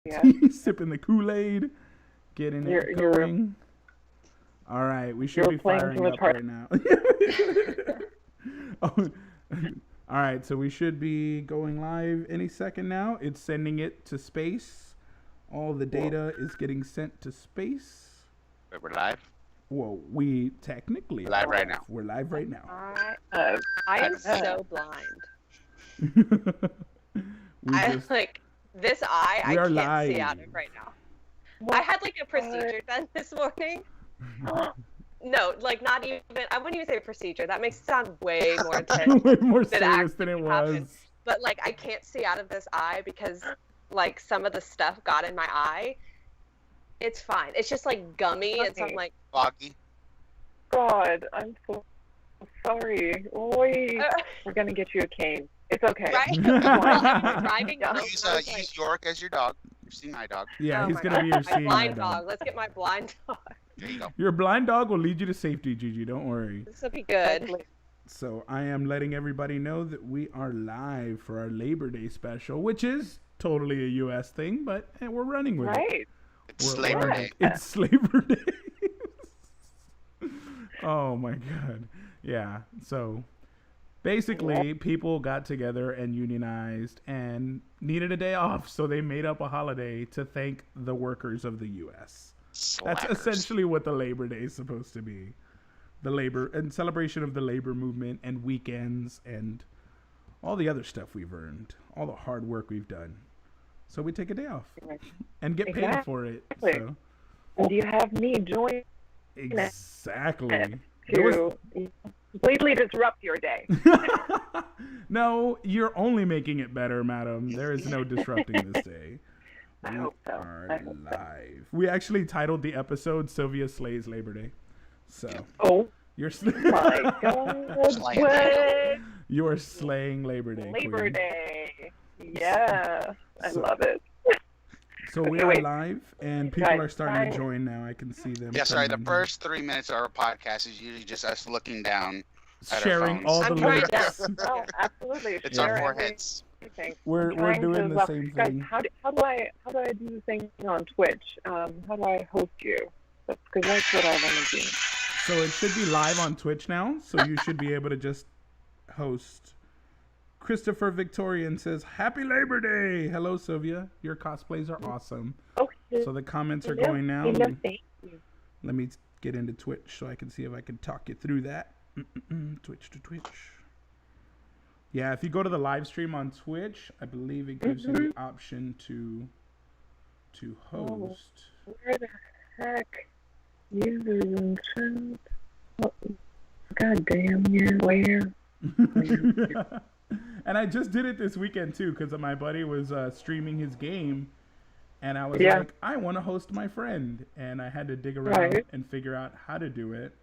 Yeah. Sipping the Kool-Aid, getting it going. All right, we should be firing up right now. Oh, all right, so we should be going live any second now. It's sending it to space. All the data is getting sent to space. Wait, we're live? Whoa, we technically live right now. We're live right now. I am so blind. Like this eye, I can't live. see out of right now. I had like a procedure done this morning. No, like not even. I wouldn't even say procedure. That makes it sound way more intense. Way more serious than it was. But like, I can't see out of this eye because like some of the stuff got in my eye. It's fine. It's just like gummy, and so I'm like foggy. God, I'm so sorry. Wait, we're gonna get you a cane. It's okay. Right? Well, driving home, Use York as your dog. Your seeing eye dog. Yeah, he's gonna be your seeing eye blind dog. Let's get my blind dog. There you go. Your blind dog will lead you to safety, Gigi. Don't worry. This will be good. So I am letting everybody know that we are live for our Labor Day special, which is totally a U.S. thing, but we're running with it. It's Labor Day. It's Labor Day. Oh my God. Yeah. So basically, people got together and unionized and needed a day off, so they made up a holiday to thank the workers of the U.S. That's essentially what the Labor Day is supposed to be. The labor and celebration of the labor movement and weekends and all the other stuff we've earned, all the hard work we've done. So we take a day off and get paid for it. So. And you have me join. Exactly. To completely disrupt your day. No, you're only making it better, madam. There is no disrupting this day. I hope so. Are live. We actually titled the episode "Sylvia Slays Labor Day." So. You're my God! You are slaying Labor Day. Labor Day. Yeah, I love it. So we are live, and people are starting to join now. I can see them. Yeah, sorry. The first 3 minutes of our podcast is usually just us looking down, sharing all the links. Oh, absolutely. It's our foreheads. We're doing the same thing. Guys, how do I do the thing on Twitch? How do I host you? Because that's what I want to do. So it should be live on Twitch now. So you should be able to just host. Christopher Victorian says, "Happy Labor Day." Hello, Sylvia. Your cosplays are awesome. Okay. So the comments are going now. Thank you. Let me get into Twitch so I can see if I can talk you through that. Twitch to Twitch. Yeah, if you go to the live stream on Twitch, I believe it gives you the option to host. Where the heck? Users and chat. God damn, you're where? And I just did it this weekend too, because my buddy was streaming his game, and I was like, I want to host my friend, and I had to dig around and figure out how to do it,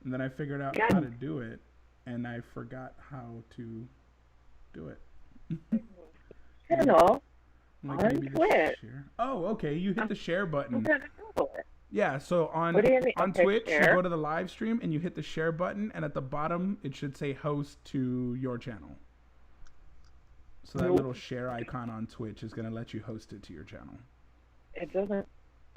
and then I figured out how to do it, and I forgot how to do it. Channel like on Twitch. Oh, okay. You hit the share button. It. Yeah, so on Twitch, you go to the live stream and you hit the share button, and at the bottom it should say host to your channel. So that little share icon on Twitch is going to let you host it to your channel. It doesn't.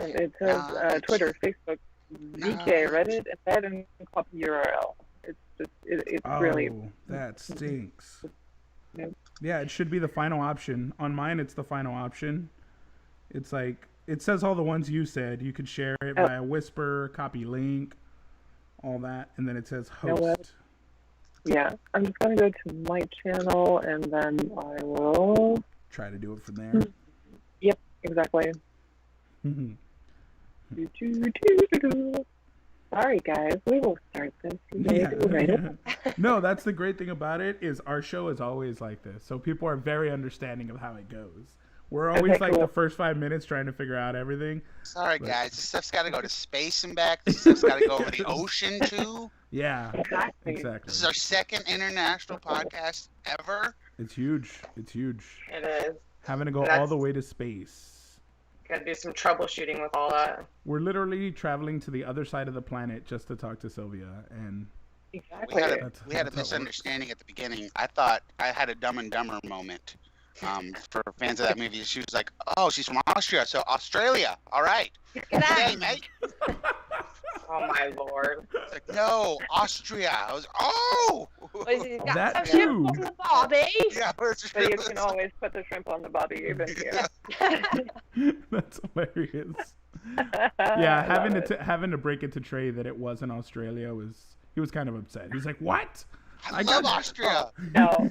It says Twitter, Facebook, VK, Reddit, and that and copy URL. It's just it's really. That stinks. Yeah, it should be the final option. On mine, it's the final option. It's like. It says all the ones you said. You could share it via Whisper, copy link, all that, and then it says host. Yeah, I'm just going to go to my channel, and then I will... try to do it from there. Yep, exactly. Sorry, guys. We will start this. No, that's the great thing about it is our show is always like this. So people are very understanding of how it goes. We're always the first 5 minutes trying to figure out everything. Sorry, guys. This stuff's got to go to space and back. This stuff's got to go over the ocean, too. Yeah, exactly. This is our second international podcast ever. It's huge. It's huge. It is. Having to go all the way to space. Got to do some troubleshooting with all that. We're literally traveling to the other side of the planet just to talk to Sylvia. And we had a misunderstanding at the beginning. I thought I had a Dumb and Dumber moment. For fans of that movie, she was like, "Oh, she's from Austria, so Australia. All right, hey, mate." Oh my lord. It's like, no, Austria. I was, oh. That Some too. shrimp on the barbie. Yeah, But you can always put the shrimp on the barbie even here. That's hilarious. I Yeah, love it. having to break it to Trey that it wasn't Australia he was kind of upset. He's like, "What? I love Austria. No.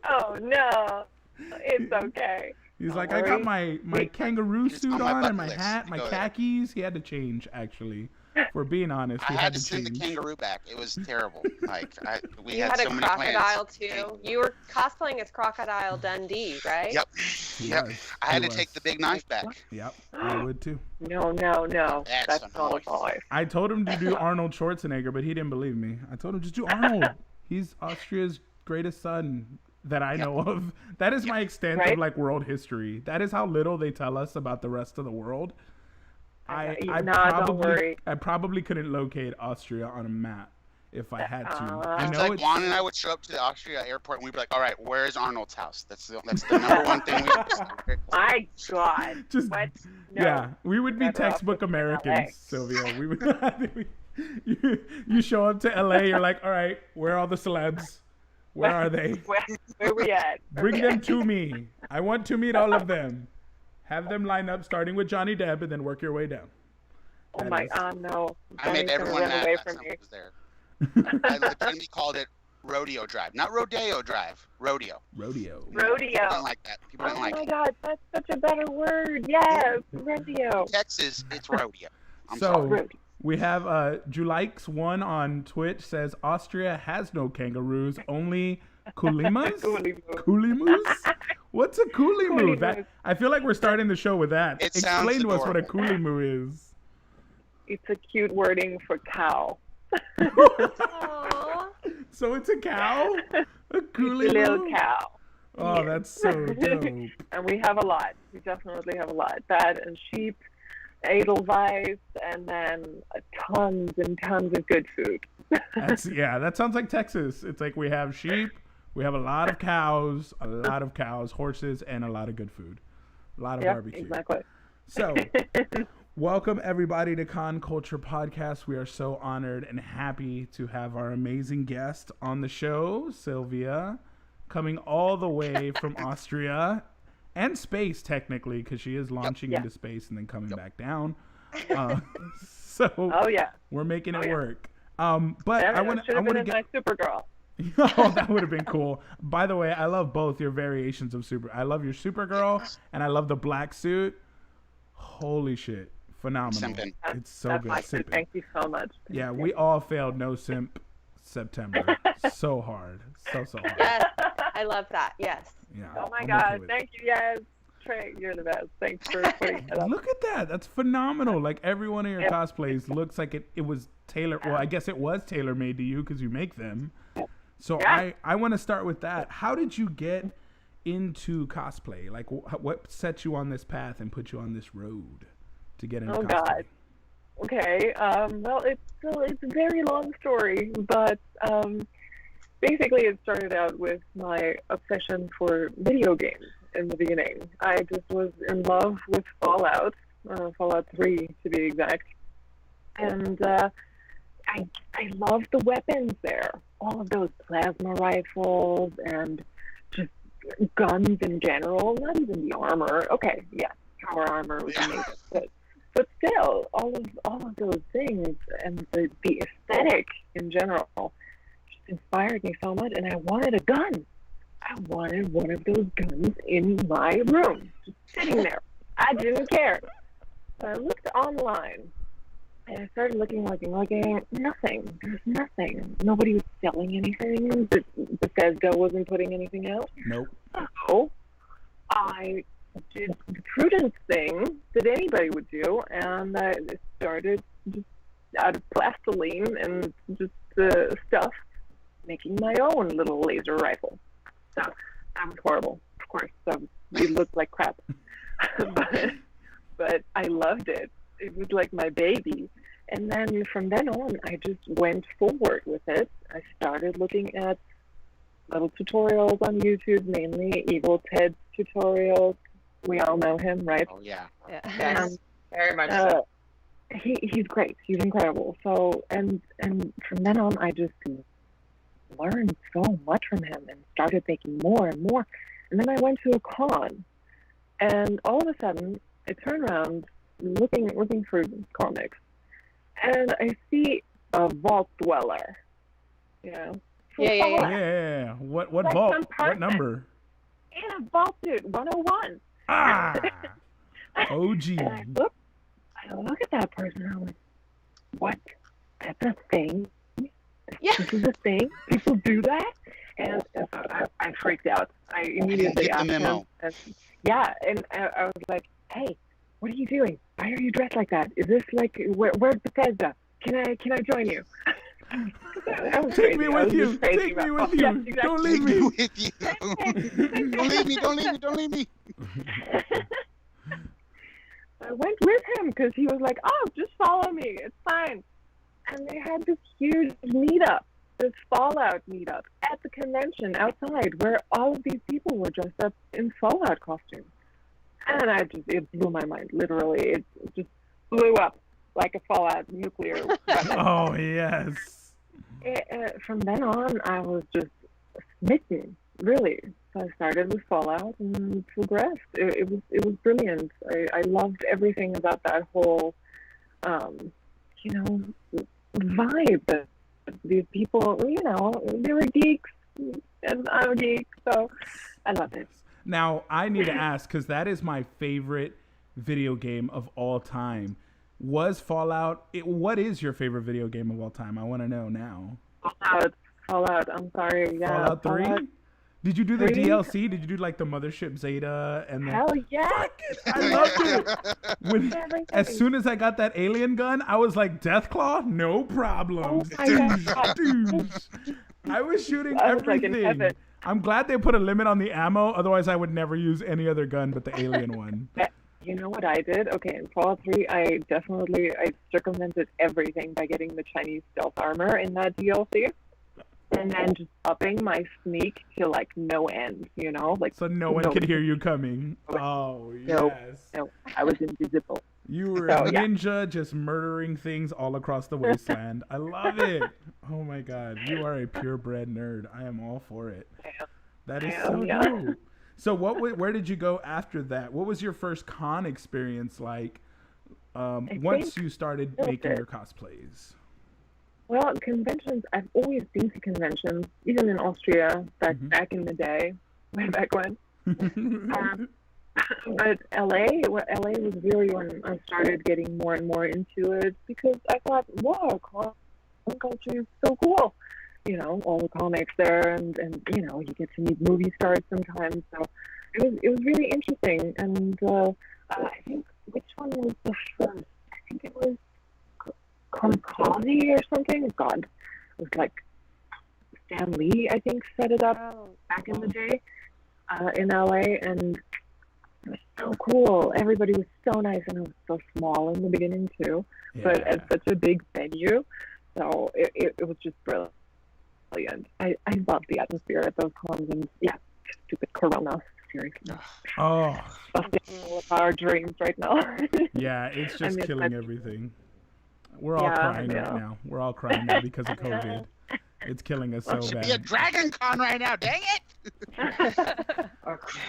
Oh no. It's okay. He's Don't like, "I got worry. my kangaroo It's suit on my on and my bucket list hat, to my go there." khakis." He had to change, actually. For being honest, I he had to to send the change. kangaroo back. It was terrible. Like we You had had so a many crocodile plans. too. You were cosplaying as Crocodile Dundee, right? Yep. He Yep. was. I had He to take was. the big knife back. Yep, I would too. No. That's That's not a toy. I told him to do Arnold Schwarzenegger, but he didn't believe me. I told him just do Arnold. He's Austria's greatest son that I know of. That is my extent Right? of like world history. That is how little they tell us about the rest of the world. I don't worry. probably couldn't locate Austria on a map if I had to. I It's know like Juan and I would show up to the Austria airport and we'd be like, "All right, where's Arnold's house?" That's the number one thing we. My God. just What? No. yeah, we would be Better off textbook living in LA. Americans, Sylvia. We would. You show up to LA, you're like, "All right, where are all the celebs? Where are they? Where we at? Bring them to me. I want to meet all of them. Have them line up, starting with Johnny Depp, and then work your way down." Oh my God, no. I made Johnny's gonna everyone run mad away last from time me. I was there. I legitimately called it Rodeo Drive, not Rodeo Drive. Rodeo. Rodeo. People don't Rodeo. like that. People Oh don't like my it. God, that's such a better word. Yes, rodeo. Texas, it's rodeo. I'm So sorry. we have Julikes1 on Twitch says Austria has no kangaroos, only kulimas. Kulimus? What's a kulimu? That I feel like we're starting the show with that. It sounds Explain to us what a adorable. kulimu is. It's a cute wording for cow. Aww. So it's a cow? A It's a kulimu? little cow. Oh, that's so dope. And we have a lot. We definitely have a lot. That and sheep, edelweiss, and then tons and tons of good food. That sounds like Texas. It's like we have sheep, we have a lot of cows, horses, and a lot of good food. A lot of Yep, barbecue. exactly. So, welcome everybody to Con Culture Podcast. We are so honored and happy to have our amazing guest on the show, Sylvia, coming all the way from Austria and space, technically, because she is launching into space and then coming back down. So, Oh yeah. we're making it yeah. work. But I want should have been to a get. nice Supergirl. Oh, that would have been cool. By the way, I love both your variations of I love your Supergirl, and I love the black suit. Holy shit, phenomenal! Simping. It's so That's good. my Simping. Thank you so much. Yeah, we all failed no simp September. So hard, so hard. Yes, I love that. Yes. Yeah. Oh my I'm God, okay with it. thank you, yes. Trey, you're the best. Thanks for putting it up. Look at that. That's phenomenal. Like every one of your cosplays looks like it was tailored. Well, I guess it was tailor made to you because you make them. So Yeah. I want to start with that. How did you get into cosplay? Like what set you on this path and put you on this road to get into Oh, cosplay? God. Okay. Well, it's a very long story, but basically it started out with my obsession for video games in the beginning. I just was in love with Fallout 3 to be exact, and I love the weapons there. All of those plasma rifles and just guns in general. Not even the armor. Okay, yeah, power armor was amazing, but still, all of those things and the aesthetic in general just inspired me so much. And I wanted a gun. I wanted one of those guns in my room, just sitting there. I didn't care. So I looked online. And I started looking, nothing. There's nothing. Nobody was selling anything. Bethesda wasn't putting anything out. Nope. So I did the prudent thing that anybody would do, and I started just out of plastiline and just stuff, making my own little laser rifle. So that was horrible, of course. It looked like crap. but I loved it. It was like my baby. And then from then on, I just went forward with it. I started looking at little tutorials on YouTube, mainly Evil Ted's tutorials. We all know him, right? Oh yeah. Yeah. Very much so. He's great. He's incredible. So and from then on, I just learned so much from him and started making more and more. And then I went to a con, and all of a sudden, I turn around looking for comics, and I see a vault dweller. You know. Yeah. What Like vault? some What person. number? In a vault, dude, 101. Ah, OG. And I look at that person, and I'm like, what? That's a thing? Yeah. This is a thing? People do that? And I freaked out. I immediately Get the asked memo. him. And I was like, hey, what are you doing? Why are you dressed like that? Is this like, where's Bethesda? Can I join you? I was Take crazy. me I with was you. just crazy Take me about- with you. Yes, exactly. Don't Take leave me me. with you. Don't leave me. Don't leave me. Don't leave me. I went with him because he was like, oh, just follow me. It's fine. And they had this huge meetup, this Fallout meetup at the convention outside where all of these people were dressed up in Fallout costumes. And it blew my mind, literally. It just blew up like a Fallout nuclear weapon. Oh yes. From then on, I was just smitten, really. So I started with Fallout and progressed. It was brilliant. I loved everything about that whole, vibe. That these people, they were geeks, and I'm a geek, so I loved it. Now I need to ask because that is my favorite video game of all time. Was Fallout? What is your favorite video game of all time? I want to know now. Fallout. I'm sorry. Yeah. Fallout 3? Did you do the 3? DLC? Did you do like the Mothership Zeta and the? Hell yeah! Fuck it! I loved it. When, Everything. as soon as I got that alien gun, I was like, Deathclaw, no problems. Oh my God. Douche. I was shooting I was like in everything. heaven. I'm glad they put a limit on the ammo. Otherwise, I would never use any other gun but the alien one. You know what I did? Okay, in Fallout 3, I circumvented everything by getting the Chinese stealth armor in that DLC. And then just upping my sneak to like no end, like So no one could hear you coming. Oh, No. yes. No, I was invisible. You were So, a yeah. ninja just murdering things all across the wasteland. I love it. Oh my God. You are a purebred nerd. I am all for it. That is so yeah. dope. So where did you go after that? What was your first con experience like once you started making your cosplays? Well, conventions, I've always been to conventions, even in Austria, back in the day, way back when. But LA was really when I started getting more and more into it because I thought, wow, con culture is so cool. All the comics there, and you get to meet movie stars sometimes. So it was really interesting. And I think which one was the first? I think it was Kamikaze or something. God, it was like Stan Lee, I think, set it up back in the day in LA, and it was so cool. Everybody was so nice, and it was so small in the beginning too, but at such a big venue. So it was just brilliant. I love the atmosphere at those cons, and stupid Corona, seriously. Oh. Busting all of our dreams right now. Yeah, it's just miss killing that. everything. We're all crying right now. We're all crying now because of COVID. It's killing us so Should be a bad. Dragon Con right now. Dang it!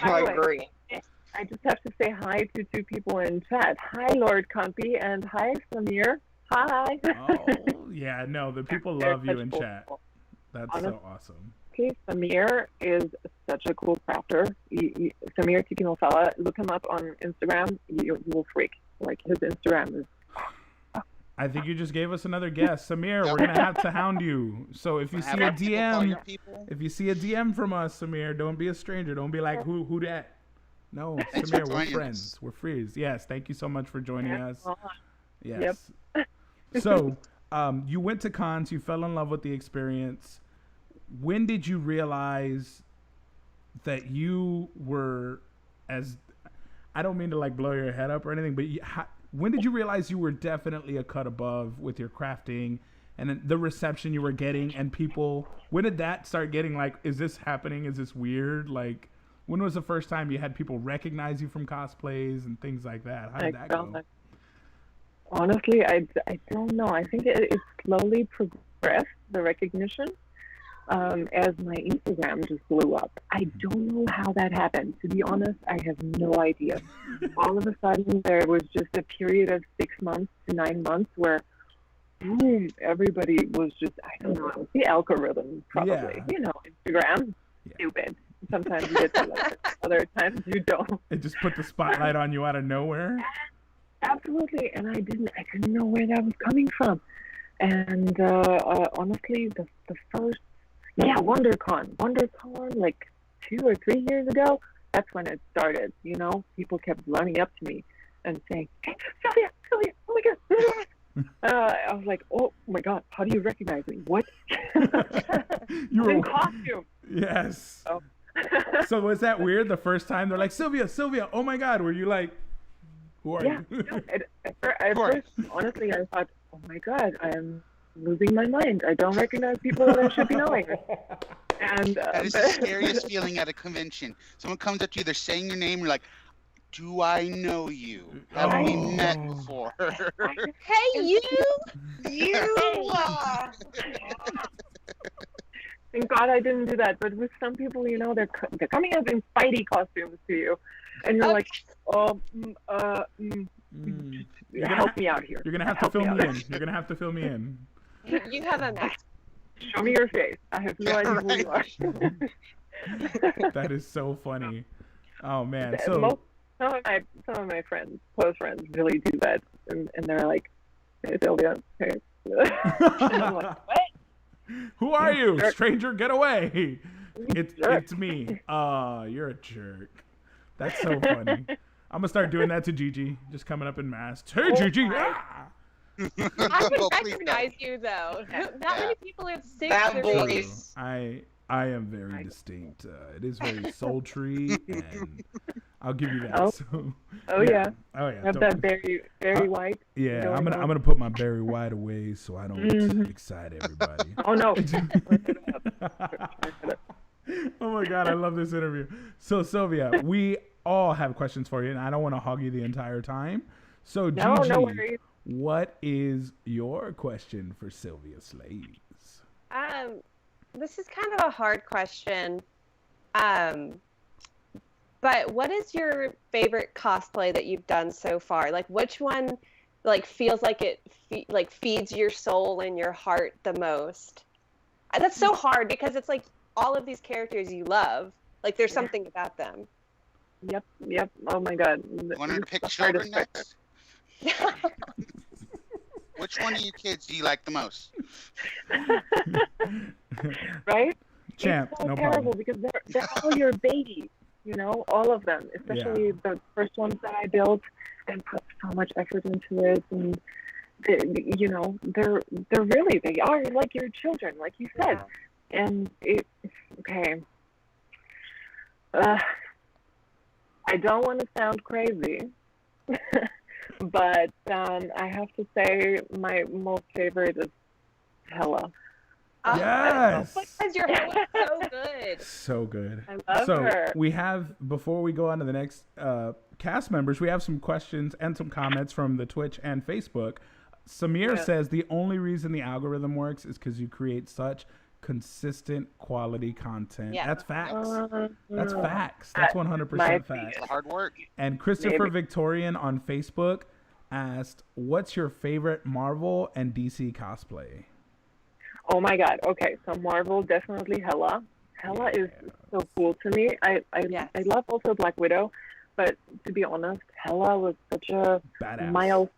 I agree. I just have to say hi to two people in chat. Hi, Lord Compy, and hi, Samir. Hi. Oh, yeah, no, the people They're love you such in cool chat. people. That's Honestly. so awesome. Okay, Samir is such a cool crafter. Samir Tikinofella, look him up on Instagram. You will freak. Like, his Instagram is... I think you just gave us another guess. Samir, we're going to have to hound you. So if you see a DM, if you see a DM from us, Samir, don't be a stranger. Don't be like, who that? No, Thanks for Samir, we're joining friends. us. We're friends. Yes, thank you so much for joining us. Yes. Yep. So, you went to cons, you fell in love with the experience. When did you realize that you were I don't mean to like blow your head up or anything, but when did you realize you were definitely a cut above with your crafting and then the reception you were getting, and people. When did that start getting like? Is this happening? Is this weird? Like, when was the first time you had people recognize you from cosplays and things like that? How did that go? Honestly, I don't know. I think it slowly progressed, the recognition, as my Instagram just blew up. I don't know how that happened. To be honest, I have no idea. All of a sudden, there was just a period of 6 months to 9 months where, boom, everybody was just, I don't know, it was the algorithm, probably. Yeah. You know, Instagram, stupid. Sometimes you get to like it, other times you don't. It just put the spotlight on you out of nowhere. Absolutely, and I didn't know where that was coming from. And honestly, the first, WonderCon, like 2 or 3 years ago, that's when it started. You know, people kept running up to me and saying, "Hey, Sylvia, oh my God!" I was like, "Oh my God, how do you recognize me? What?" You were in costume. Yes. Oh. So was that weird the first time? They're like, Sylvia, oh my God. Were you like, who are you? No, at first, honestly, I thought, oh my God, I'm losing my mind. I don't recognize people that I should be knowing. And that is the scariest feeling at a convention. Someone comes up to you, they're saying your name, you're like, do I know you? Have we met before? Hey, you! Thank God I didn't do that. But with some people, you know, they're coming up in Spidey costumes to you, and you're like, help me out here. You're gonna have to fill me in. You're gonna have to fill me in. You have a mask. Show me your face. I have no idea who you are. That is so funny. Oh man. So some of my friends, close friends, really do that, and they're like, "Hey, Sylvia, hey." And I'm like, what? Who are you? Jerk. Stranger, get away. Jerk. It's me. You're a jerk. That's so funny. I'm gonna start doing that to Gigi, just coming up in masks. Hey, Gigi. Ah! I would Oh, please recognize you though. Not many people have 6 That or voice. I am very distinct. It is very sultry, and I'll give you that. Oh. So, Oh yeah. Oh yeah. Have that very white. Yeah, going I'm on. gonna put my Barry White away so I don't Mhm. excite everybody. Oh no. Oh my God, I love this interview. So Sylvia, we all have questions for you, and I don't want to hog you the entire time. So No, Gigi, no worries. what is your question for Sylvia Slaves? This is kind of a hard question. But what is your favorite cosplay that you've done so far? Like, which one, like, feels like it feeds your soul and your heart the most? That's so hard because it's like all of these characters you love. Like, there's something about them. Yep. Oh my God. Want her to pick children next? Which one of you kids do you like the most? Right? Champ, It's so no terrible problem. because they're all your babies. You know, all of them, especially the first ones that I built and put so much effort into it, and they are like your children, like you said. Yeah. And I don't want to sound crazy, but I have to say my most favorite is Hella. Yes. Because your hair was so good. So good. I love her. We have, before we go on to the next cast members, we have some questions and some comments from the Twitch and Facebook. Samir says the only reason the algorithm works is because you create such consistent quality content. Yeah. That's facts. That's facts. That's 100% facts. It's hard work. And Christopher Victorian on Facebook asked, what's your favorite Marvel and DC cosplay? Oh my God. Okay, so Marvel, definitely Hela. Hela is so cool to me. I love also Black Widow, but to be honest, Hela was such a Badass. milestone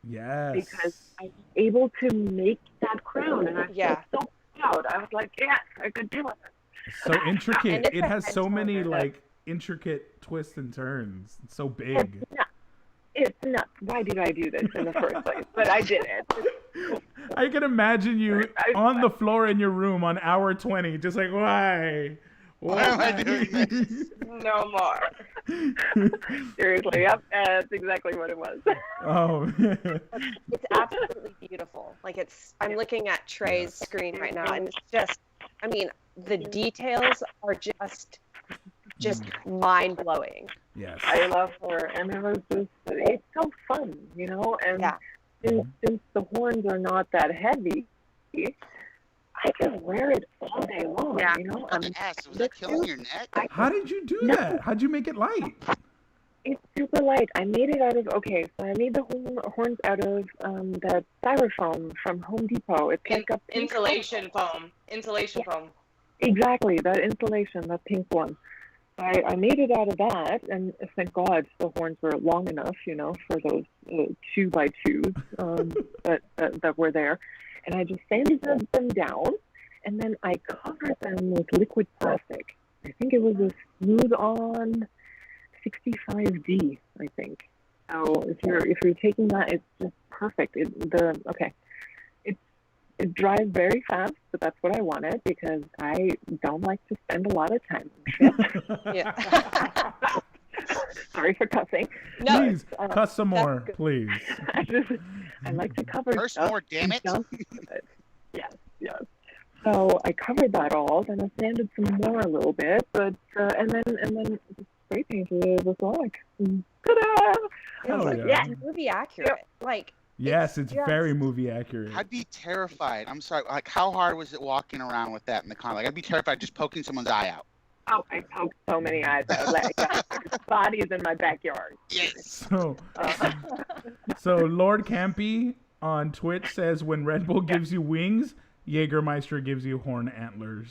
Yes. because I was able to make that crown, and I felt so proud. I was like, yes, I could do it. So intricate. And it's It a has head so many turner. like intricate twists and turns. It's so big. It's nuts. Why did I do this in the first place? But I did it. I can imagine you on the floor in your room on hour 20, just like, why? Why am I doing this? No more. Seriously, yep, that's exactly what it was. Oh. It's absolutely beautiful. Like I'm looking at Trey's screen right now, and it's just, I mean, the details are just mind blowing. Yes. I love her, and it's so fun, and since the horns are not that heavy, I can wear it all day long, Was that killing your neck? How did you do that? How'd you make it light? It's super light. I made it out of, so I made the horns out of that styrofoam from Home Depot. It's like a pink insulation foam. Insulation foam. Exactly, that insulation, that pink one. I made it out of that, and thank God the horns were long enough, for those 2x2s that were there. And I just sanded them down, and then I covered them with liquid plastic. I think it was a smooth-on 65D, I think. So if you're taking that, it's just perfect. It dries very fast, but that's what I wanted because I don't like to spend a lot of time on shit. Yeah. Sorry for cussing. No, please, cuss some more, please. I like to cover Curse stuff. more, damn it. Yes. So I covered that all, then I sanded some more a little bit, but and then spray painted it with black. Ta-da! Hell yeah. Yeah, movie accurate. Like, yes, it's very movie accurate. I'd be terrified. I'm sorry. Like, how hard was it walking around with that in the con? Like, I'd be terrified just poking someone's eye out. Oh, I poked so many eyes out. Like, bodies in my backyard. Yes. So Lord Campy on Twitch says, when Red Bull gives you wings, Jägermeister gives you horn antlers.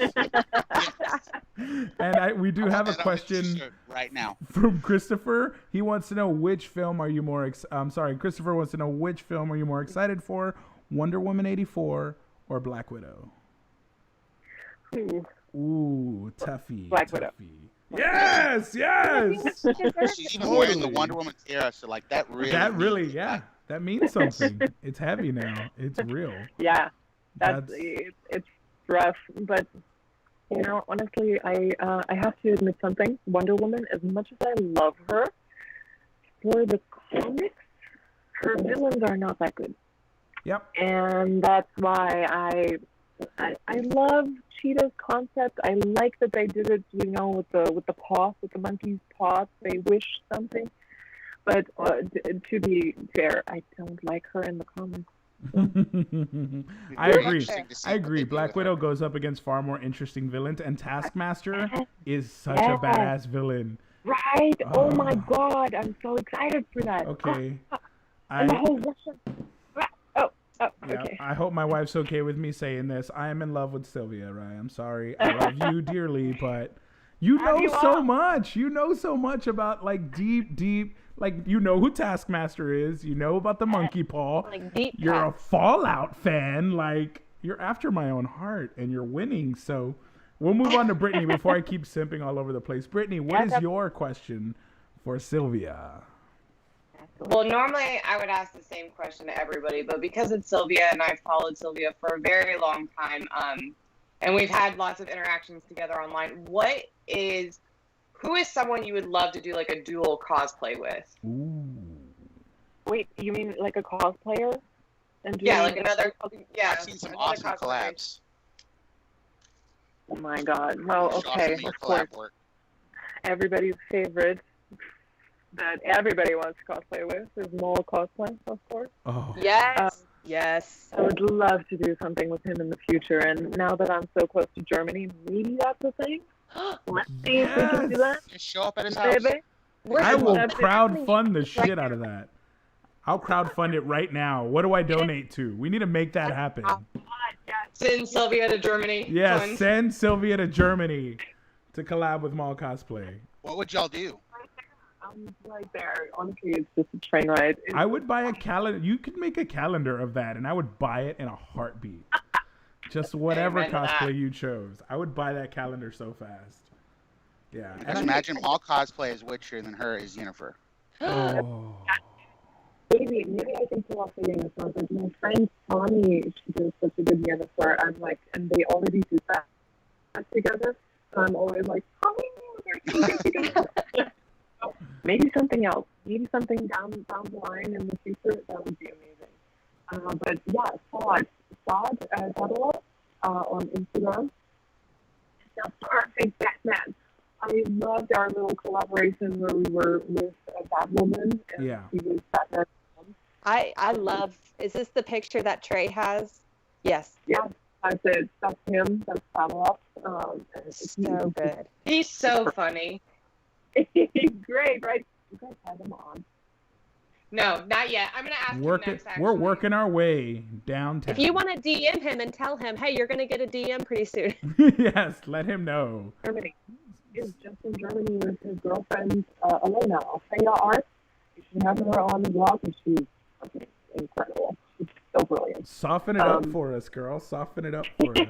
And we do have a question right now from Christopher. He wants to know which film are you more Christopher wants to know which film are you more excited for, Wonder Woman 84 or Black Widow? Ooh, toughy. Black Widow. Yes. She's even wearing the Wonder Woman era, so like that really that means something. It's heavy now. It's real. Yeah. It's rough, but honestly, I have to admit something. Wonder Woman, as much as I love her, for the comics, her villains are not that good. Yep. And that's why I love Cheetah's concept. I like that they did it, with the paw, with the monkey's paw. They wish something. But to be fair, I don't like her in the comics. I agree. Black Widow goes up against far more interesting villains, and Taskmaster is such a badass villain. Right? Oh my God! I'm so excited for that. Okay. And the whole Russian. Yeah, okay. I hope my wife's okay with me saying this. I am in love with Sylvia, right? I'm sorry. I love you dearly, but you know so much. You know so much about like deep. Like, you know who Taskmaster is. You know about the monkey paw. Like deep you're cuts. a Fallout fan. Like, you're after my own heart, and you're winning. So we'll move on to Brittany before I keep simping all over the place. Brittany, what is your question for Sylvia? Well, normally I would ask the same question to everybody, but because it's Sylvia and I've followed Sylvia for a very long time, and we've had lots of interactions together online, who is someone you would love to do like a dual cosplay with? Ooh. Wait, you mean like a cosplayer? Like another. Yeah, I've seen some awesome collabs. Oh my God! Well, okay, of course. Everybody's favorite that everybody wants to cosplay with is Mole Cosplay, of course. Oh. Yes. Yes. I would love to do something with him in the future, and now that I'm so close to Germany, maybe that's a thing. Let's see if we can do that. Just show up at his house. Baby. I will crowdfund the shit out of that. I'll crowdfund it right now. What do I donate to? We need to make that happen. Send Sylvia to Germany. Yes, send Sylvia to Germany to collab with Mall Cosplay. What would y'all do? I'm right there. Honestly, it's just a train ride. I would buy a calendar. You could make a calendar of that, and I would buy it in a heartbeat. Just whatever cosplay you chose. I would buy that calendar so fast. Yeah. Just imagine Mall Cosplay is Witcher and then her is Yennefer. Oh. Maybe I can pull off the Yennefer, but my friend Tommy, she does such a good Yennefer. I'm like, and they already do that together. So I'm always like, Tommy, maybe something else. Maybe something down the line in the future. That would be amazing. But yeah, Sod Double on Instagram. The perfect Batman. I loved our little collaboration where we were with Batwoman and he was Batman. I love. Is this the picture that Trey has? Yes. Yeah, I said that's him. That's Battle So good. He's so funny. He's great, right? You guys had him on. No, not yet. I'm gonna ask him next. Actually. We're working our way downtown. If you want to DM him and tell him, hey, you're gonna get a DM pretty soon. Yes, let him know. Germany. He's just in Germany with his girlfriend Elena of Faya Art. You should have her on the blog, and she's incredible. She's so brilliant. Soften it up for us, girl. Soften it up for us.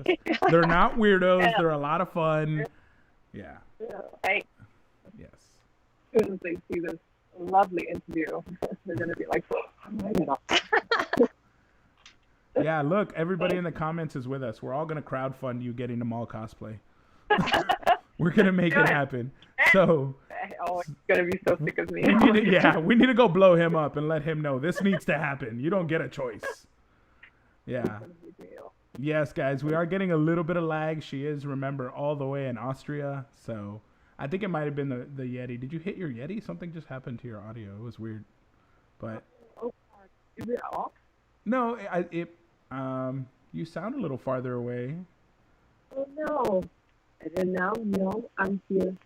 They're not weirdos. They're a lot of fun. Yeah. Hey. Yes. As soon as they see this lovely interview, they're gonna be like, oh, yeah, look, everybody in the comments is with us. We're all gonna crowdfund you getting to mall cosplay. We're gonna make it happen. So he's gonna be so sick of me. We need to go blow him up and let him know this needs to happen. You don't get a choice. Yeah. Yes, guys, we are getting a little bit of lag. She is, remember, all the way in Austria. So I think it might have been the Yeti. Did you hit your Yeti? Something just happened to your audio. It was weird. But is it off? No, you sound a little farther away. Oh no. And now, no, I'm here.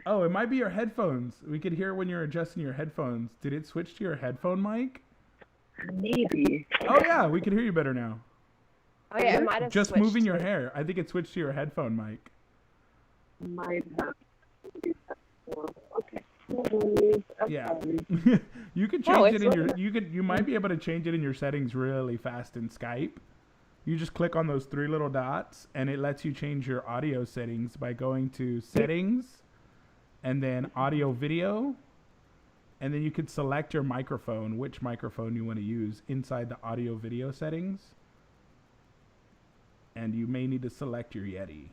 Oh, it might be your headphones. We could hear when you're adjusting your headphones. Did it switch to your headphone mic? Maybe. Oh yeah, we can hear you better now. Oh yeah, it might have just switched moving your hair. I think it switched to your headphone mic. Might have. Okay. Yeah. You could change it in your. You might be able to change it in your settings really fast in Skype. You just click on those 3 little dots, and it lets you change your audio settings by going to Settings, and then Audio Video, and then you could select your microphone, which microphone you want to use inside the Audio Video settings, and you may need to select your Yeti,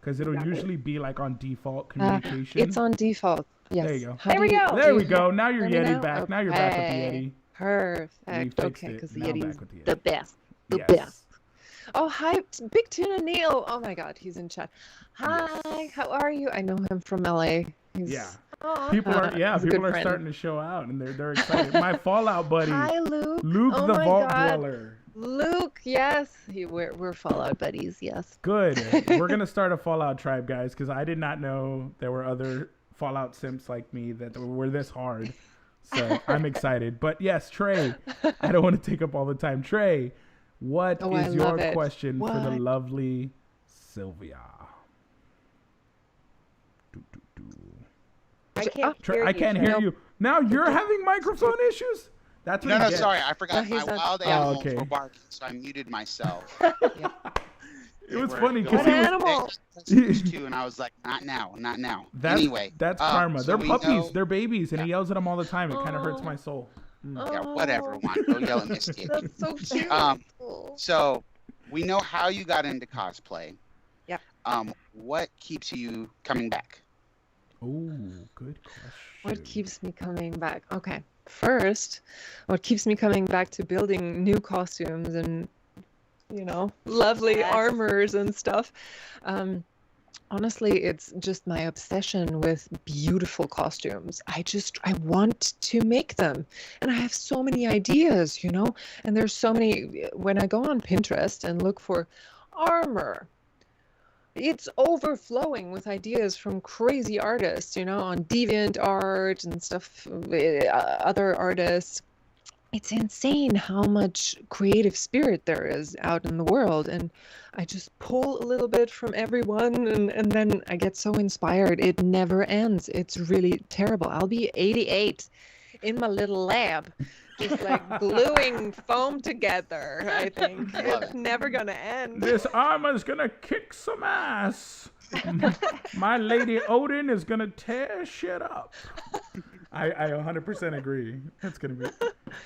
because it'll usually be like on default communication. It's on default. Yes. There you go. There we go. There we go. Now your Yeti back. Now you're back with the Yeti. Perfect. Okay, because the Yeti's the best. The Yes. best. Oh, hi, Big Tuna Neil. Oh my God, he's in chat. Hi, how are you? I know him from LA. Yeah. Aw. People are he's a good people are friend. starting to show out, and they're excited. My Fallout buddy, Hi, Luke. Luke Oh the my Vault God. Dweller. Luke, yes. We're Fallout buddies, yes. Good. We're gonna start a Fallout tribe, guys, because I did not know there were other Fallout simps like me that were this hard. So I'm excited. But yes, Trey, I don't want to take up all the time. Trey, what I is your love it. question for the What? lovely Sylvia? I can't Trey, hear I you, can't Trey. hear you. Now you're having microphone issues? That's what No, he no, gets. sorry, I forgot. No, My he's on- wild Oh, animals okay. were barking, so I muted myself. It was They were funny because going he was. animal. too, and I was like, not now. That's, Anyway, that's karma. so They're we puppies. know- They're babies, and he yells at them all the time. It kind of hurts my soul. Yeah, whatever. Juan. Go yell at Miss Kitty. That's so cute. So we know how you got into cosplay. Yeah. What keeps you coming back? Oh, good question. What keeps me coming back? Okay. First, what keeps me coming back to building new costumes and, lovely Yes. armors and stuff. Honestly, it's just my obsession with beautiful costumes. I want to make them. And I have so many ideas, and there's so many. When I go on Pinterest and look for armor, it's overflowing with ideas from crazy artists, on DeviantArt and stuff, other artists. It's insane how much creative spirit there is out in the world. And I just pull a little bit from everyone, and then I get so inspired. It never ends. It's really terrible. I'll be 88 in my little lab, just like gluing foam together, I think. It's never going to end. This armor's gonna kick some ass. My lady Odin is gonna tear shit up. I 100% agree. That's gonna be,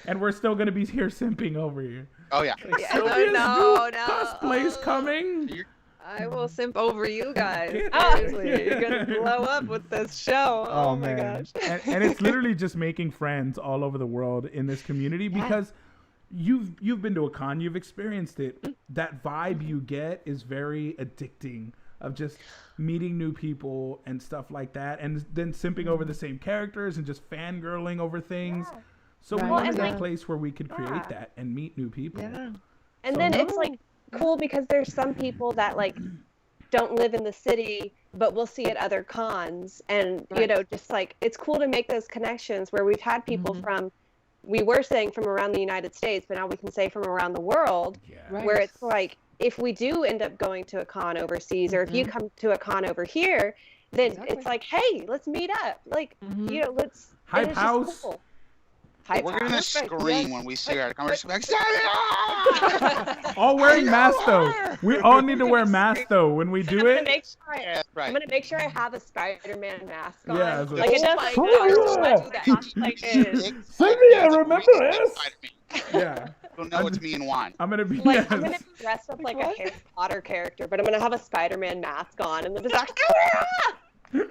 and we're still gonna be here simping over you. Oh yeah. Like, Yeah, Sylvia's no. new cosplay's coming. You're I will simp over you guys. Get Seriously, you're gonna blow up with this show. Oh, my man. gosh. And it's literally just making friends all over the world in this community because you've been to a con, you've experienced it. That vibe you get is very addicting of just meeting new people and stuff like that, and then simping over the same characters and just fangirling over things. So we Right. wanted Well, a and place where we could create that and meet new people. Yeah. And So- then it's like cool because there's some people that like don't live in the city but we'll see at other cons, and you Right. know, just like it's cool to make those connections where we've had people from, we were saying from around the United States, but now we can say from around the world, Yeah. Right. where it's like if we do end up going to a con overseas, or if you come to a con over here, then Exactly. it's like, hey, let's meet up, like you know, let's Hype and it's just house. cool. Hype We're gonna house. scream when we see her. We're just like, Sylvia! All wearing masks though. We all need to wear masks though when we do I'm gonna it. make sure Yeah, right. I'm gonna make sure I have a Spider-Man mask on. Yeah, it's like like, it doesn't oh my matter. Like Sylvia, remember us? Yeah. You'll know it's me and Juan. I'm gonna be Like I'm gonna yes. be dressed up like a Harry Potter character, but I'm gonna have a Spider-Man mask on, and then just like, I'm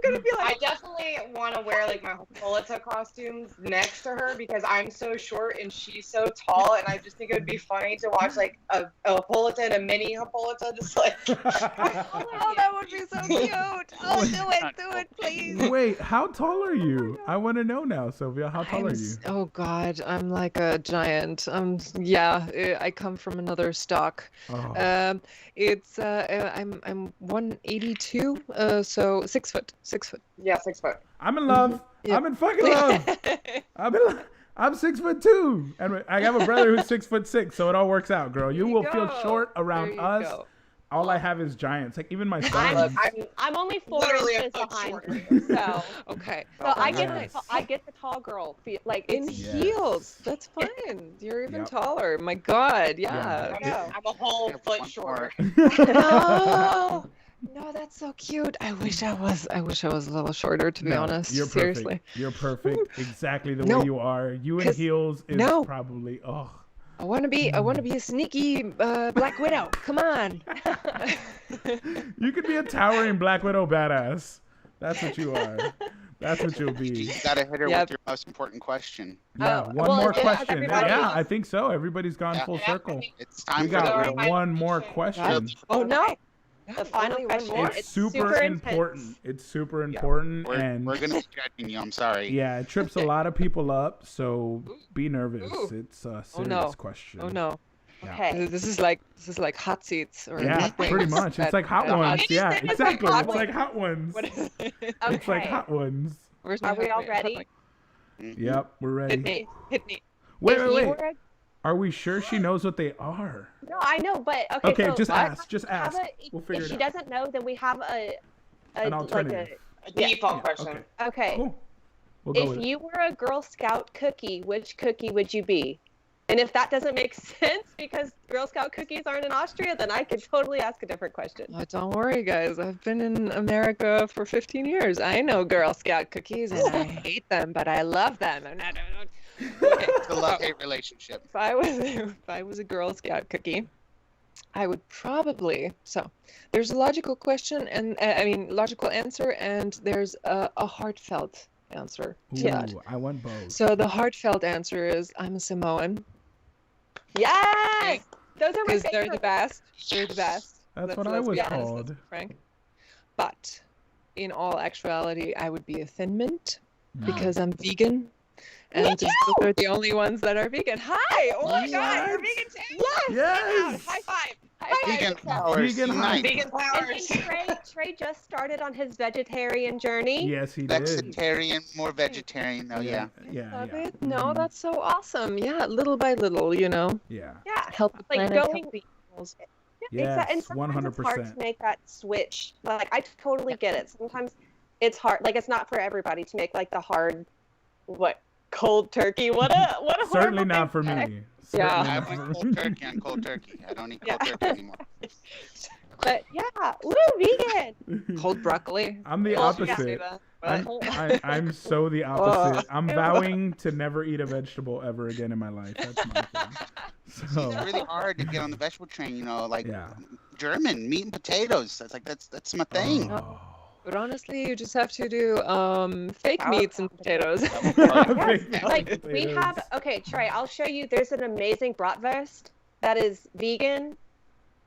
gonna be I like, definitely want to wear like my Hippolyta costumes next to her because I'm so short and she's so tall, and I just think it would be funny to watch like a Hippolyta and a mini Hippolyta just like. Oh, that would be so cute. Oh, do it, please. Wait, how tall are you? I want to know now, Sylvia. How tall are you? Oh God, I'm like a giant. Yeah, I come from another stock. Oh. I'm 182, so 6 foot. 6 foot. Yeah, 6 foot. I'm in love. Yeah. I'm in fucking love. I'm 6'2", and I have a brother who's 6'6", so it all works out, girl. You will feel short around us. Go. All I have is giants. Like even my son. Look, I'm only 4 literally a inches foot behind shorter. you, so Okay. I Yes. get the tall girl feel, like In it's Yes. heels. That's fine. You're even Yep. taller. My God. Yeah. I'm a whole foot shorter. No. No, that's so cute. I wish I was a little shorter, to be No, honest. You're Seriously. perfect. You're perfect. Exactly the No. way you are. You in 'Cause- heels is no. probably I want to be a sneaky Black Widow. Come on. You could be a towering Black Widow badass. That's what you are. That's what you'll be. You gotta hit her Yep. with your most important question. Yeah, Oh, one well, more it- question. everybody- Yeah, I think so. Everybody's gone Yeah. full Yeah, circle. It's We time for got the one more question. Oh no. the final Only one question. more? It's super intense. important. It's super important, and We're gonna be judging you. I'm sorry. yeah, it trips a lot of people up. So be nervous. Ooh. It's a Oh, serious no. question. Oh no. Yeah. Okay. This is like hot seats or Yeah, hot pretty wings much. It's at- like hot at- ones. Yeah, It's like exactly. hot It's like hot ones. What is it? It's like Okay. hot ones. Where's my Are we hot all wing? ready? Yep, we're Hit ready. me. Hit me. Wait, If wait, you wait. were a- Are we sure she knows what they are? No, I know, but okay. Okay, so just we ask. Just have ask. a- We'll figure if it she out. doesn't know, then we have a An like alternative. A default question. Okay. okay. Cool. We'll go If with it. you were a Girl Scout cookie, which cookie would you be? And if that doesn't make sense because Girl Scout cookies aren't in Austria, then I could totally ask a different question. Oh, don't worry, guys. I've been in America for 15 years. I know Girl Scout cookies, and I hate them, but I love them. It's a love-hate relationship. If I was a Girl Scout cookie, I would probably. So, there's a logical question, and logical answer, and there's a heartfelt answer to that. Ooh, I want both. So the heartfelt answer is I'm a Samoan Yes, those are my because they're the favorite. best. They're the best. That's what I let's was be honest, let's called. be frank. But in all actuality, I would be a Thin Mint because I'm vegan. And those are the only ones that are vegan. Hi! Oh my God, you're What? vegan too? Yes. High five! Vegan powers Vegan unite. Vegan And powers. Trey just started on his vegetarian journey. Yes, he did. Flexitarian, more vegetarian. Oh yeah. Yeah. Love Yeah. it. No, that's so awesome. Yeah, little by little, Yeah. Yeah, help the like planet, going. help the animals. Yes. And sometimes it's hard 100%. to make that switch. Like I totally get it. Sometimes it's hard. Like it's not for everybody to make like the hard, cold turkey. What a Certainly horrible not for thing to say. me. Yeah. Certainly I not went for cold me. turkey on cold turkey. I don't eat cold Yeah. turkey anymore. But yeah, woo, vegan. Cold broccoli. I'm the Well, you can opposite. say that, I'm, but- I'm so the opposite. I'm vowing to never eat a vegetable ever again in my life. That's my thing. So, It's really hard to get on the vegetable train. You know, like Yeah. German, meat and potatoes. That's my thing. Oh. But honestly, you just have to do fake meats and potatoes. Fake Like we potatoes. have. Okay, Trey, I'll show you. There's an amazing bratwurst that is vegan,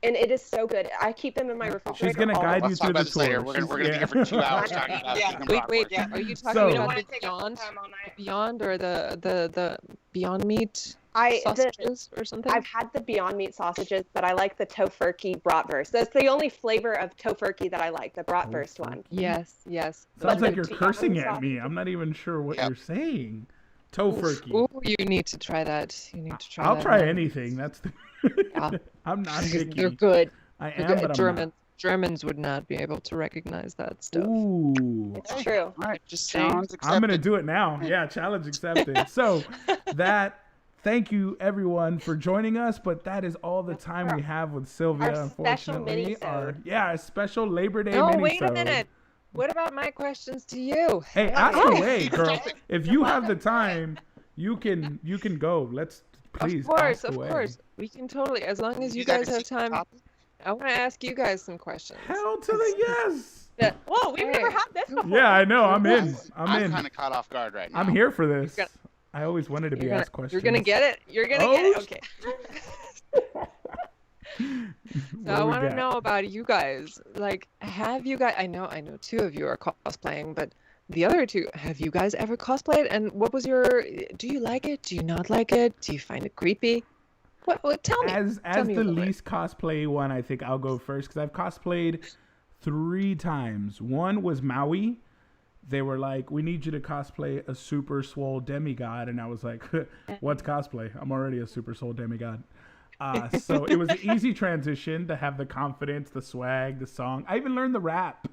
and it is so good. I keep them in my refrigerator. She's gonna all guide the you Let's talk through the about this later. tour. We're gonna be Yeah. here for 2 hours talking about Yeah. vegan Wait, bratwurst. yeah. Are you talking So- We about want the to take up Beyond, time all night. Beyond, or the Beyond Meat I the, sausages or something? I've had the Beyond Meat sausages, but I like the tofurkey bratwurst. That's the only flavor of tofurkey that I like, the bratwurst one. Yes. Sounds But like the you're Beyond cursing at sausage- me. I'm not even sure what Yep. you're saying. Tofurkey. Ooh, you need to try that. You need to try I'll that try one. anything. That's the. Yeah. I'm not Because picky. they're good. I They're am, good. but Germans would not be able to recognize that I'm stuff. not. Ooh. It's true. All right, Just saying. challenge I'm gonna accepted. do it now. Yeah, challenge accepted. So thank you everyone for joining us, but that is all the time we have with Sylvia, Our special unfortunately. mini-sode. Our special Labor Day No, mini-sode. wait a minute. What about my questions to you? Hey, ask Oh, away, girl. If you have the time, you can go. Let's please ask Of away. course. We can totally, as long as you got guys a have secret time. topic? I want to ask you guys some questions. Hell to the yes. Whoa, we've never Hey. had this before. Yeah, I know. I'm in. I'm I'm in. kind of caught off guard right now. I'm here for this. You're I always wanted to be asked You're questions. gonna get it. You're gonna Oh, get it. Okay. So What I do we want to got? know about you guys. Like, have you guys? I know two of you are cosplaying, but the other two, have you guys ever cosplayed? And what was your? Do you like it? Do you not like it? Do you find it creepy? What? Tell me. As Tell me a the little bit. least cosplay one, I think I'll go first because I've cosplayed 3 times. One was Maui. They were like, "We need you to cosplay a super swole demigod," and I was like, "What's cosplay? I'm already a super swole demigod." So it was an easy transition to have the confidence, the swag, the song. I even learned the rap.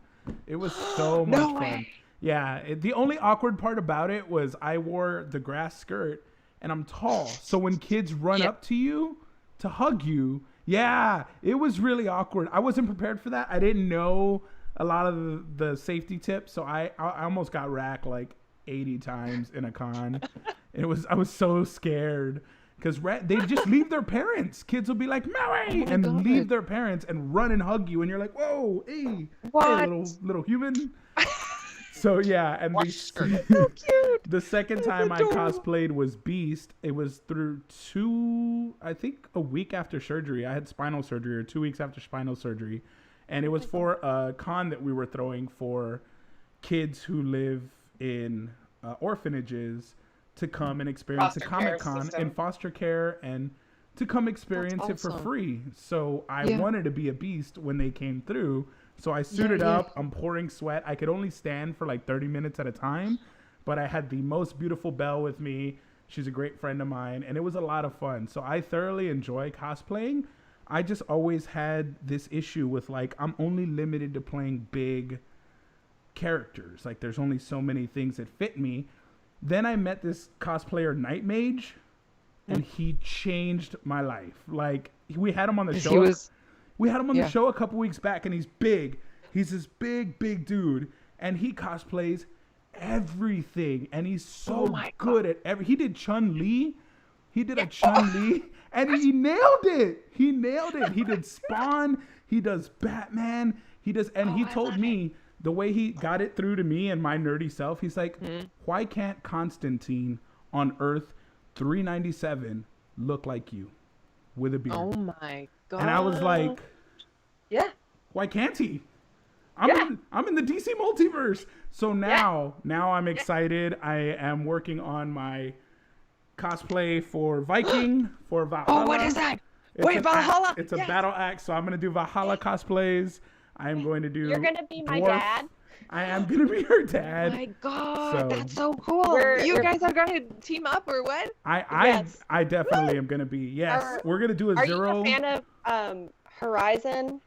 It was so much No fun. way. Yeah, the only awkward part about it was I wore the grass skirt and I'm tall. So when kids run Yeah. up to you to hug you, yeah, it was really awkward. I wasn't prepared for that. I didn't know a lot of the safety tips, so I almost got racked like 80 times in a con. I was so scared because they just leave their parents. Kids will be like Maui my and God. leave their parents and run and hug you, and you're like, whoa, hey, What? little human. So yeah, and Watch the, skirt. So cute. the second That's time I adorable. cosplayed was Beast. It was through I think a week after surgery. I had spinal surgery, or 2 weeks after spinal surgery. And it was for a con that we were throwing for kids who live in orphanages to come and experience a Foster Comic care Con system. in foster care and to come experience it for awesome. free. So I Yeah. wanted to be a beast when they came through. So I suited yeah. up. I'm pouring sweat. I could only stand for like 30 minutes at a time, but I had the most beautiful Belle with me. She's a great friend of mine, and it was a lot of fun. So I thoroughly enjoy cosplaying. I just always had this issue with like I'm only limited to playing big characters. Like there's only so many things that fit me. Then I met this cosplayer Night Mage, and he changed my life. Like we had him on the 'Cause show. he was. We had him on Yeah. the show a couple weeks back, and he's big. He's this big dude, and he cosplays everything, and he's so Oh my good at every. He did Chun-Li. He did a Chun-Li, and he nailed it. He nailed it. He did Spawn. He does Batman. He does, and he told me the way he got it through to me and my nerdy self. He's like, why can't Constantine on Earth 397 look like you with a beard? Oh my god. And I was like, Yeah. why can't he? I'm in the DC multiverse. So now I'm excited. I am working on my cosplay for Viking, for Valhalla. Oh, what is that? It's Wait, an Valhalla? act. It's a Yes. battle act, so I'm gonna do Valhalla cosplays. I am going to do. You're gonna be my dwarf. dad. I am gonna be her Oh dad. my god, So- that's so cool. We're- You we're- guys are gonna team up or what? Yes. I definitely am gonna be. Yes, Are- we're gonna do a Are zero. you a fan of Horizon?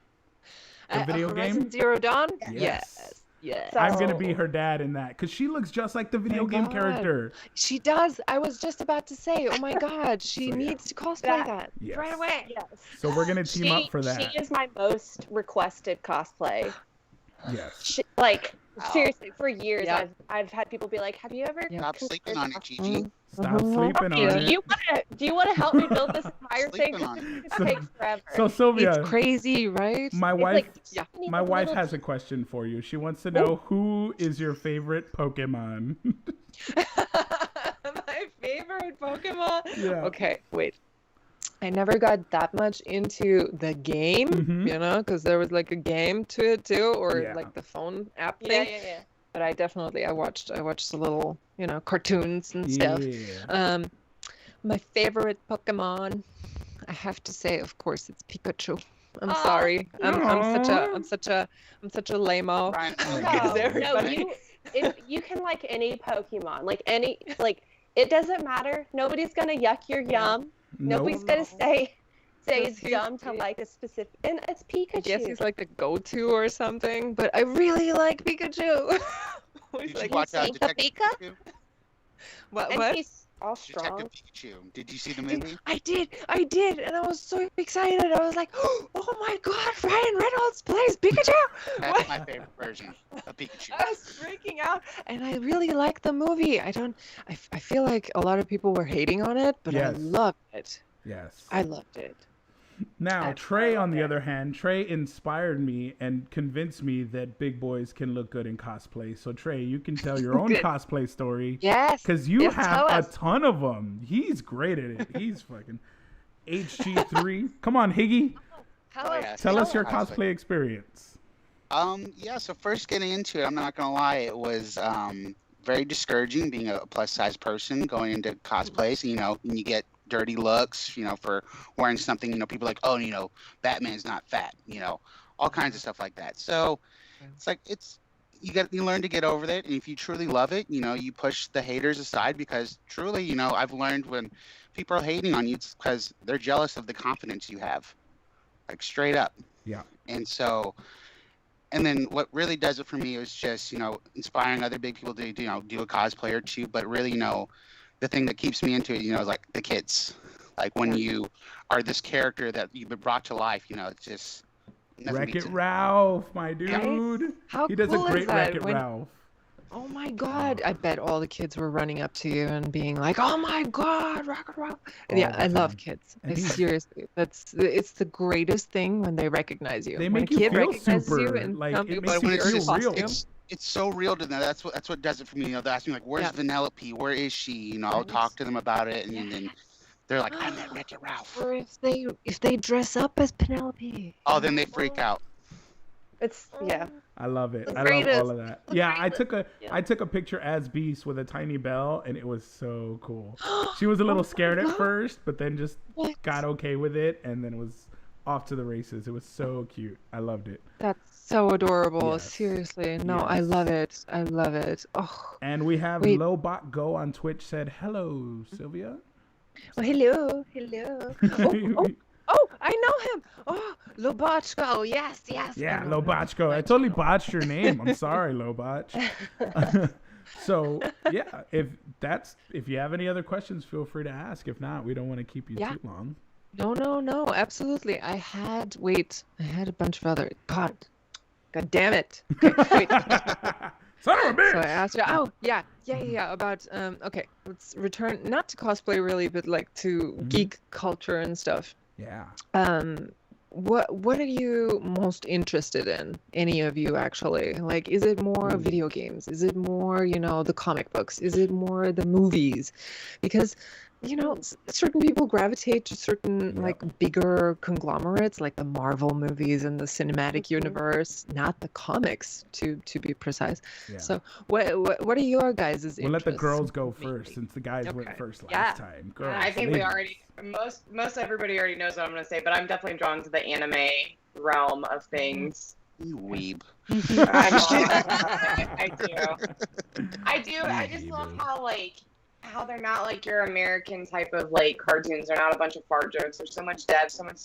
The video Horizon game? Zero Dawn? Yes. Yes. So- I'm gonna be her dad in that because she looks just like the video game God. character. She does. I was just about to say, oh my god, she So, yeah. needs to cosplay That- that Yes. right away. Yes. So we're gonna team up for that. She is my most requested cosplay. Yes. Like Wow. seriously, for years Yeah. I've had people be like, "Have you ever?" Yeah. Stop sleeping on it, Gigi. Stop Mhm. sleeping Okay, on it. do you want to help me build this entire thing? Sleeping on it. It takes forever. So Sylvia, It's crazy, right? my It's wife, like Yeah. so many my wife little has a question for you. She wants to know who is your favorite Pokemon. My favorite Pokemon. Yeah. Okay, wait. I never got that much into the game, Mhm. you know, because there was like a game to it too, or Yeah. like the phone app Yeah, thing. yeah. But I watched the little, cartoons and stuff. Yeah. My favorite Pokemon, I have to say, of course, it's Pikachu. I'm Aw, sorry. Aw. I'm such a lame-o. Ryan, Because No, everybody- if you can like any Pokemon, it doesn't matter. Nobody's gonna yuck your yum. Nope. Nobody's gonna say Because it's dumb to like a specific, and it's Pikachu. I guess he's like the go-to or something, but I really like Pikachu. He's Did you like, watch Pika Detective Pika? Pikachu? what? And he's all Detective strong. Pikachu. Did you see the movie? I did, and I was so excited. I was like, oh my God, Ryan Reynolds plays Pikachu! That's my favorite version of Pikachu. I was freaking out, and I really liked the movie. I feel like a lot of people were hating on it, but I Yes. loved it. Yes. I loved it. Now, I Trey, on love the it. other hand, Trey inspired me and convinced me that big boys can look good in cosplay. So, Trey, you can tell your own Good. cosplay story Yes. because you Yes, have tell a us. ton of them. He's great at it. He's fucking HG3. Come on, Higgy. Tell Oh, us. yeah. Tell us your Cosplay. cosplay experience. Yeah, so first getting into it, I'm not gonna lie, it was very discouraging being a plus size person going into cosplays, and you get dirty looks, for wearing something, people are like, oh, Batman's not fat, all kinds of stuff like that. So it's like you learn to get over that, and if you truly love it, you push the haters aside because truly, I've learned when people are hating on you, it's because they're jealous of the confidence you have. Like straight up. Yeah. And so and then what really does it for me is just, inspiring other big people to, do a cosplay or two. But really, the thing that keeps me into it, is like the kids. Like when you are this character that you've been brought to life, it's just nothing Wreck-It beats it. Ralph, my dude. How He does cool a is great that Wreck-It when- Ralph. Oh my God! I bet all the kids were running up to you and being like, "Oh my God, rock and roll!" All Yeah, the I love time. kids. And I he's- seriously, it's the greatest thing when they recognize you. They when make a you kid feel recognizes you super, and like, comes it with makes But when you it's feel just real. it's so real to them. That's what does it for me. They ask me like, "Where's Yeah. Vanellope? Where is she?" I'll Right. talk to them about it, and then they're like, "I met Wreck-It Ralph." Or if they dress up as Penelope. Oh, then they freak out. It's yeah. I love it. The I love all greatest. of that. The Yeah, I greatest. took a picture as Beast with a tiny bell, and it was so cool. She was a little Oh my scared at God. first, but then just What? got okay with it, and then was off to the races. It was so cute. I loved it. That's so adorable. Yes. Seriously, no, I Yes. love it. I love it. Oh, And we have Wait. Lobot Go on Twitch said, "Hello, Sylvia." hello. Oh, I know him. Oh, Lobotchko. Yes. Yeah, I know him. Lobotchko. I totally botched your name. I'm sorry, Lobotch. So yeah, if you have any other questions, feel free to ask. If not, we don't want to keep you Yeah. too long. No, absolutely. I had a bunch of other. God damn it. Okay, wait. Son of a bitch! So I asked you. Oh, yeah. About okay, let's return not to cosplay really, but like to geek culture and stuff. Yeah. What are you most interested in? Any of you actually? Like, is it more video games? Is it more, the comic books? Is it more the movies? Because certain people gravitate to certain like bigger conglomerates, like the Marvel movies and the cinematic universe, not the comics, to be precise. Yeah. So, what are your guys' We'll let the interests? girls go first since the guys went Okay. first last Yeah. time. Girls, I think we ladies. already most everybody already knows what I'm gonna say, but I'm definitely drawn to the anime realm of things. You weeb. I do. I just love how they're not like your American type of like cartoons. They're not a bunch of fart jokes. There's so much depth, so much